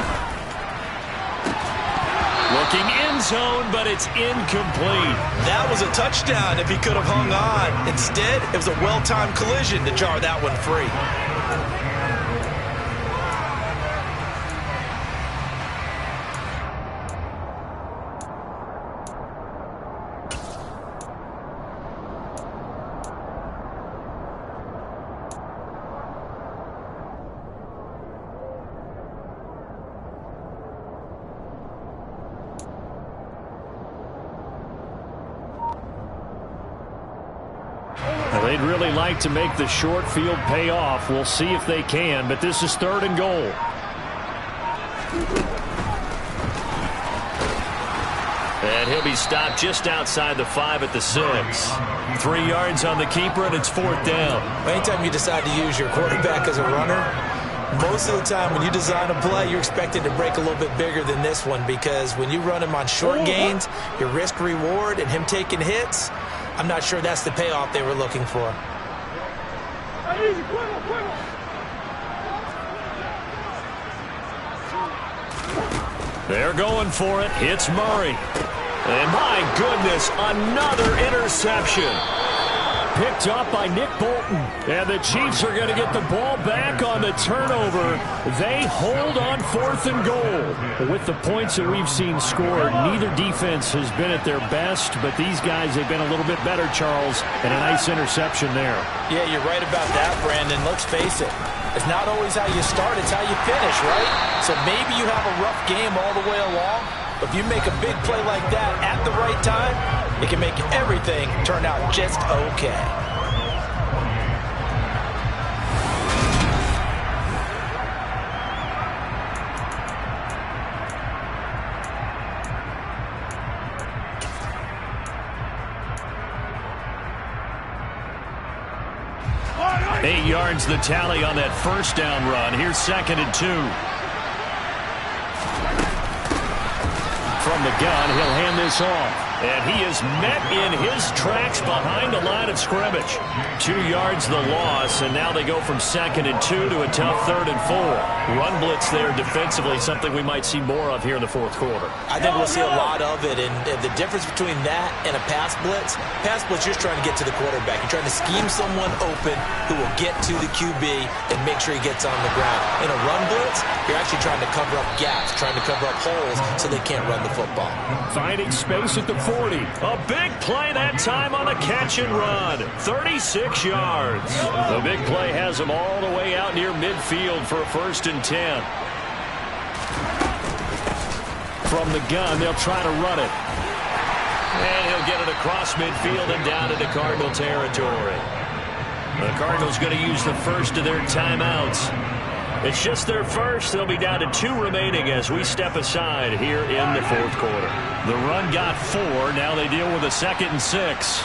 Looking end zone, but it's incomplete. That was a touchdown if he could have hung on. Instead, it was a well-timed collision to jar that one free. They'd really like to make the short field pay off. We'll see if they can, but this is third and goal. And he'll be stopped just outside the 5 at the 6. 3 yards on the keeper, and it's fourth down. Anytime you decide to use your quarterback as a runner, most of the time when you design a play, you're expected to break a little bit bigger than this one, because when you run him on short gains, your risk-reward and him taking hits, I'm not sure that's the payoff they were looking for. They're going for it. It's Murray. And my goodness, another interception. Picked up by Nick Bolton. And the Chiefs are going to get the ball back on the turnover. They hold on fourth and goal. With the points that we've seen scored, neither defense has been at their best, but these guys have been a little bit better, Charles, and a nice interception there. Yeah, you're right about that, Brandon. Let's face it. It's not always how you start, it's how you finish, right? So maybe you have a rough game all the way along, but if you make a big play like that at the right time, it can make everything turn out just okay. 8 yards the tally on that first down run. Here's 2nd and 2. From the gun, he'll hand this off. And he is met in his tracks behind the line of scrimmage. 2 yards the loss, and now they go from 2nd and 2 to a tough 3rd and 4. Run blitz there defensively, something we might see more of here in the 4th quarter. I think we'll see a lot of it, and the difference between that and a pass blitz, you're just trying to get to the quarterback. You're trying to scheme someone open who will get to the QB and make sure he gets on the ground. In a run blitz, you're actually trying to cover up gaps, trying to cover up holes so they can't run the football. Finding space at the 40. A big play that time on a catch and run. 36 yards. The big play has him all the way out near midfield for a 1st and 10. From the gun, they'll try to run it. And he'll get it across midfield and down into Cardinal territory. The Cardinals going to use the first of their timeouts. It's just their first. They'll be down to 2 remaining as we step aside here in the 4th quarter. The run got 4. Now they deal with a 2nd and 6.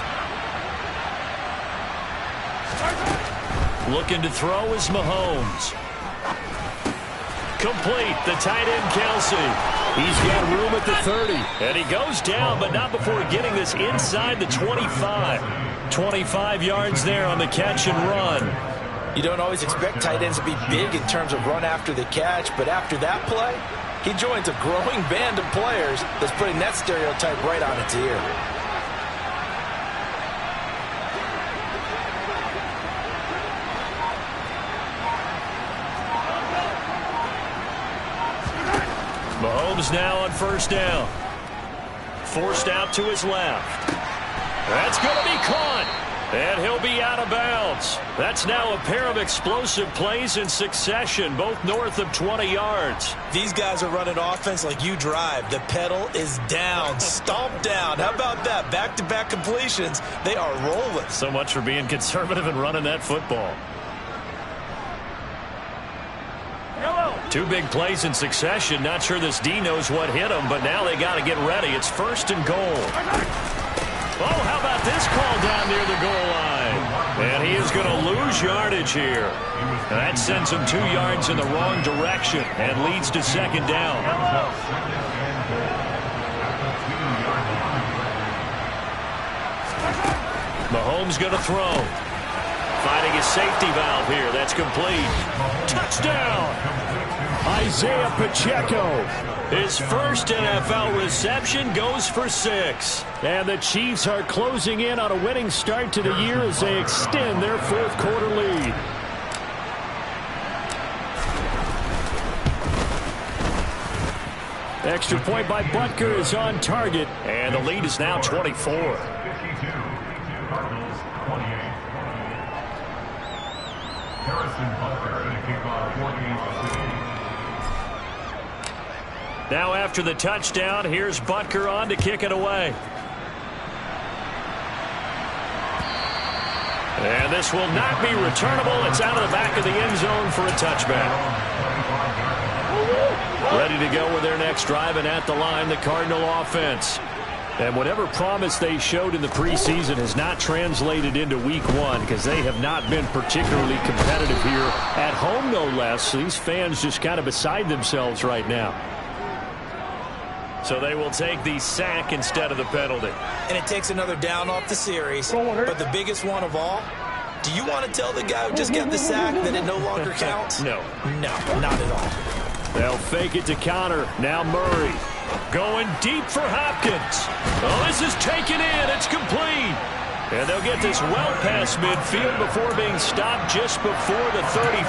Looking to throw is Mahomes. Complete. The tight end, Kelsey. He's got room at the 30. And he goes down, but not before getting this inside the 25. 25 yards there on the catch and run. You don't always expect tight ends to be big in terms of run after the catch, but after that play, he joins a growing band of players that's putting that stereotype right on its ear. Mahomes now on 1st down. Forced out to his left. That's going to be caught. And he'll be out of bounds. That's now a pair of explosive plays in succession, both north of 20 yards. These guys are running offense like you drive. The pedal is down, stomped down. How about that? Back-to-back completions. They are rolling. So much for being conservative and running that football. 2 big plays in succession. Not sure this D knows what hit him, but now they got to get ready. It's 1st and goal. Oh, how about this call down near the goal line? And he is going to lose yardage here. That sends him 2 yards in the wrong direction and leads to 2nd down. Mahomes going to throw. Finding his safety valve here. That's complete. Touchdown! Isaiah Pacheco. His first NFL reception goes for 6. And the Chiefs are closing in on a winning start to the year as they extend their 4th quarter lead. Extra point by Butker is on target. And the lead is now 24. 52, Cardinals 28. Harrison Butker to kick off 48-16. Now after the touchdown, here's Butker on to kick it away. And this will not be returnable. It's out of the back of the end zone for a touchback. Ready to go with their next drive, and at the line, the Cardinal offense. And whatever promise they showed in the preseason has not translated into week 1 because they have not been particularly competitive here at home, no less. These fans just kind of beside themselves right now. So they will take the sack instead of the penalty. And it takes another down off the series. But the biggest one of all, do you want to tell the guy who just got the sack that it no longer counts? No. No, not at all. They'll fake it to counter. Now Murray going deep for Hopkins. Oh, this is taken in. It's complete. And they'll get this well past midfield before being stopped just before the 35.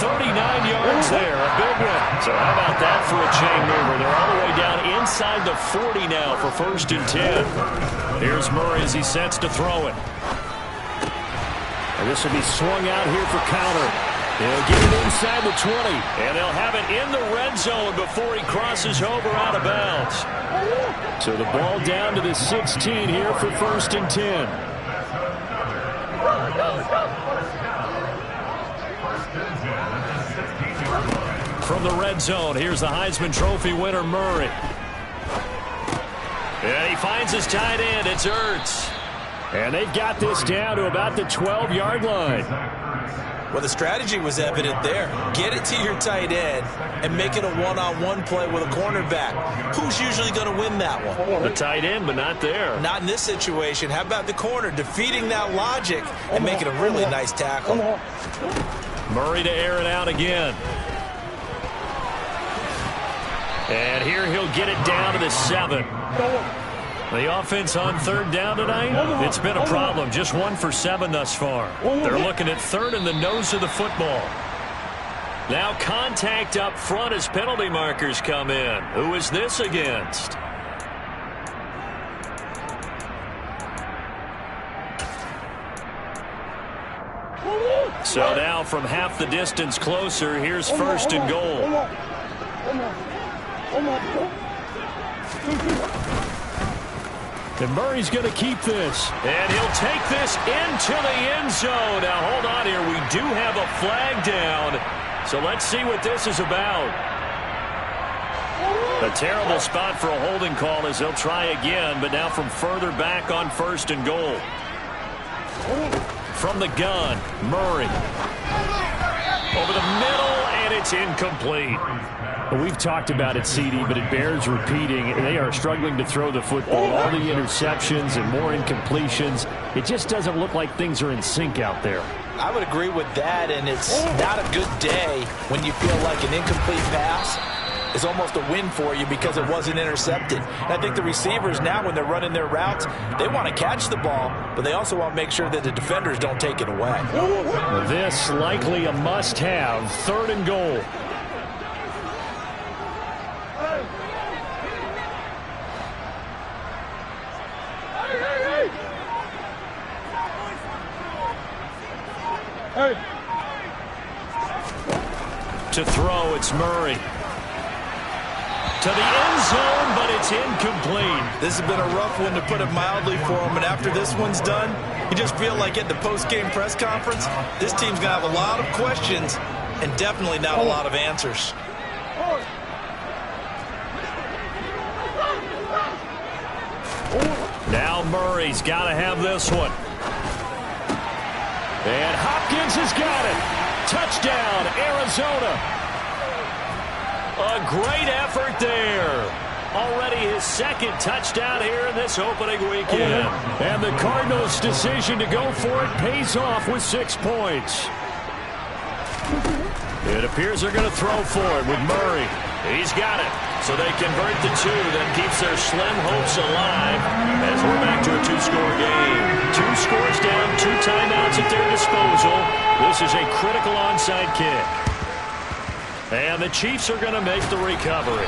39 yards there, a big one. So how about that for a chain mover? They're all the way down inside the 40 now for 1st and 10. Here's Murray as he sets to throw it. And this will be swung out here for counter. They'll get it inside the 20. And they'll have it in the red zone before he crosses over out of bounds. So the ball down to the 16 here for 1st and 10. From the red zone, here's the Heisman Trophy winner, Murray. And he finds his tight end. It's Ertz. And they've got this down to about the 12-yard line. Well, the strategy was evident there. Get it to your tight end and make it a one-on-one play with a cornerback. Who's usually going to win that one? The tight end, but not there. Not in this situation. How about the corner defeating that logic and making a really nice tackle? Murray to air it out again. And here he'll get it down to the 7. The offense on third down tonight, it's been a problem. Just 1 for 7 thus far. They're looking at third in the nose of the football. Now contact up front as penalty markers come in. Who is this against? So now from half the distance closer, here's first and goal. And Murray's going to keep this. And he'll take this into the end zone. Now, hold on here. We do have a flag down. So let's see what this is about. A terrible spot for a holding call as they'll try again, but now from further back on first and goal. From the gun, Murray. Over the middle, and it's incomplete. We've talked about it, CD, but it bears repeating. They are struggling to throw the football. All the interceptions and more incompletions. It just doesn't look like things are in sync out there. I would agree with that, and it's not a good day when you feel like an incomplete pass is almost a win for you because it wasn't intercepted. And I think the receivers now, when they're running their routes, they want to catch the ball, but they also want to make sure that the defenders don't take it away. This likely a must-have, third and goal. To throw, it's Murray. To the end zone, but it's incomplete. This has been a rough one, to put it mildly, for him. And after this one's done, you just feel like at the post-game press conference, this team's going to have a lot of questions and definitely not a lot of answers. Now Murray's got to have this one. And Hopkins has got it. Touchdown, Arizona. A great effort there. Already his second touchdown here in this opening weekend. And the Cardinals' decision to go for it pays off with 6 points. It appears they're going to throw for it with Murray. He's got it. So they convert the 2. That keeps their slim hopes alive as we're back to a 2-score game. 2 scores down, 2 timeouts at their disposal. This is a critical onside kick. And the Chiefs are going to make the recovery.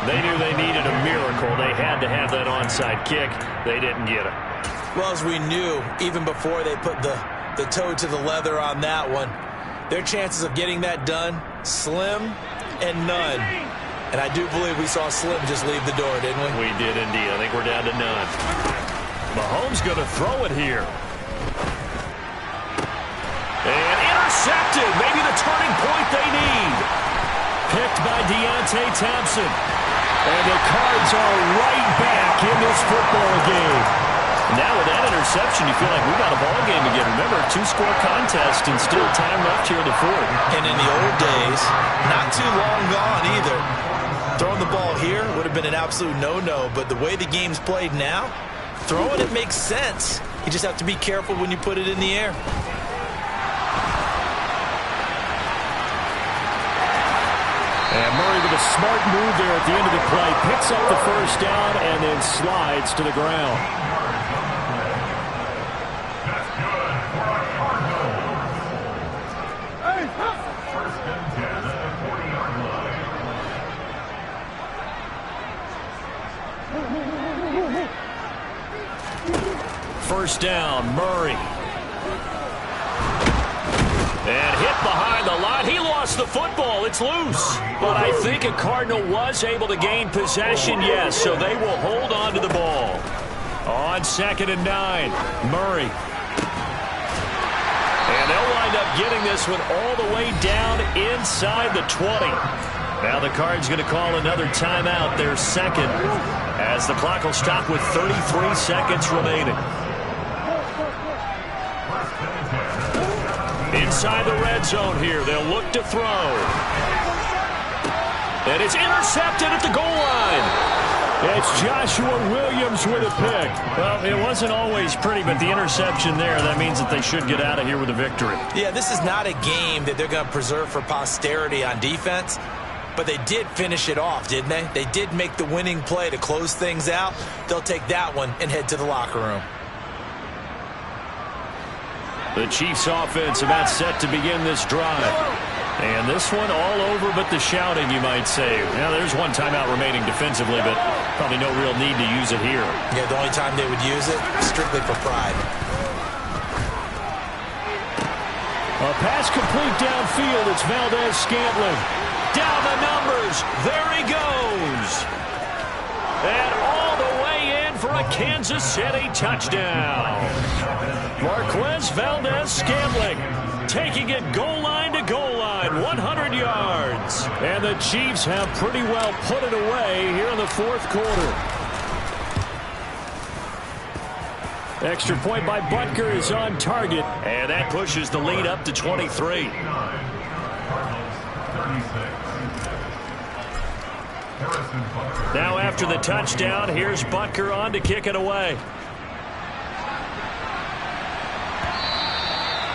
They knew they needed a miracle. They had to have that onside kick. They didn't get it. Well, as we knew, even before they put the toe to the leather on that one, their chances of getting that done, slim and none. And I do believe we saw Slim just leave the door, didn't we? We did indeed. I think we're down to none. Mahomes going to throw it here. And intercepted. Maybe the turning point they need. Picked by Deontay Thompson. And the Cards are right back in this football game. Now with that interception, you feel like we got a ball game again. Remember, 2-score contest and still time left here in the fourth. And in the old days, not too long gone either. Throwing the ball here would have been an absolute no-no, but the way the game's played now, throwing it makes sense. You just have to be careful when you put it in the air. And Murray with a smart move there at the end of the play. Picks up the first down and then slides to the ground. First down, Murray. And hit behind the line. He lost the football. It's loose. But I think a Cardinal was able to gain possession, yes, so they will hold on to the ball. On 2nd and 9, Murray. And they'll wind up getting this one all the way down inside the 20. Now the Cards going to call another timeout, their second, as the clock will stop with 33 seconds remaining. inside the red zone here. They'll look to throw. And it's intercepted at the goal line. It's Joshua Williams with a pick. Well, it wasn't always pretty, but the interception there, that means that they should get out of here with a victory. Yeah, this is not a game that they're going to preserve for posterity on defense, but they did finish it off, didn't they? They did make the winning play to close things out. They'll take that one and head to the locker room. The Chiefs offense about set to begin this drive. And this one all over but the shouting, you might say. Now, there's one timeout remaining defensively, but probably no real need to use it here. Yeah, the only time they would use it, strictly for pride. A pass complete downfield. It's Valdez-Scantling. Down the numbers. There he goes. And all the way in for a Kansas City touchdown. Marquez Valdez-Scantling taking it goal line to goal line, 100 yards. And the Chiefs have pretty well put it away here in the fourth quarter. Extra point by Butker is on target. And that pushes the lead up to 23. Now after the touchdown, here's Butker on to kick it away.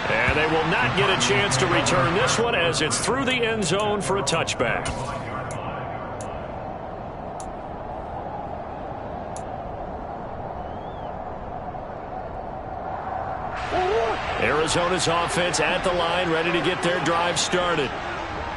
And they will not get a chance to return this one as it's through the end zone for a touchback. Arizona's offense at the line, ready to get their drive started.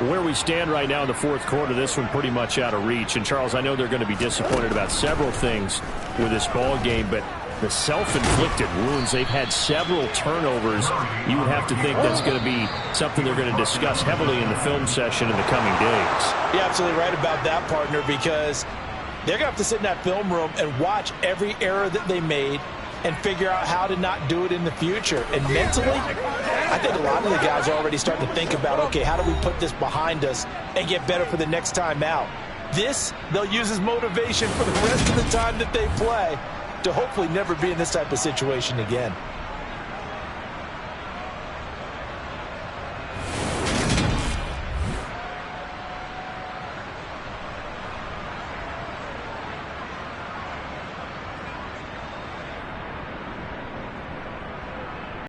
Where we stand right now in the fourth quarter, this one pretty much out of reach. And, Charles, I know they're going to be disappointed about several things with this ball game, but the self-inflicted wounds, they've had several turnovers. You would have to think that's going to be something they're going to discuss heavily in the film session in the coming days. You're absolutely right about that, partner, because they're going to have to sit in that film room and watch every error that they made and figure out how to not do it in the future. And mentally, I think a lot of the guys are already starting to think about, okay, how do we put this behind us and get better for the next time out? This, they'll use as motivation for the rest of the time that they play to hopefully never be in this type of situation again.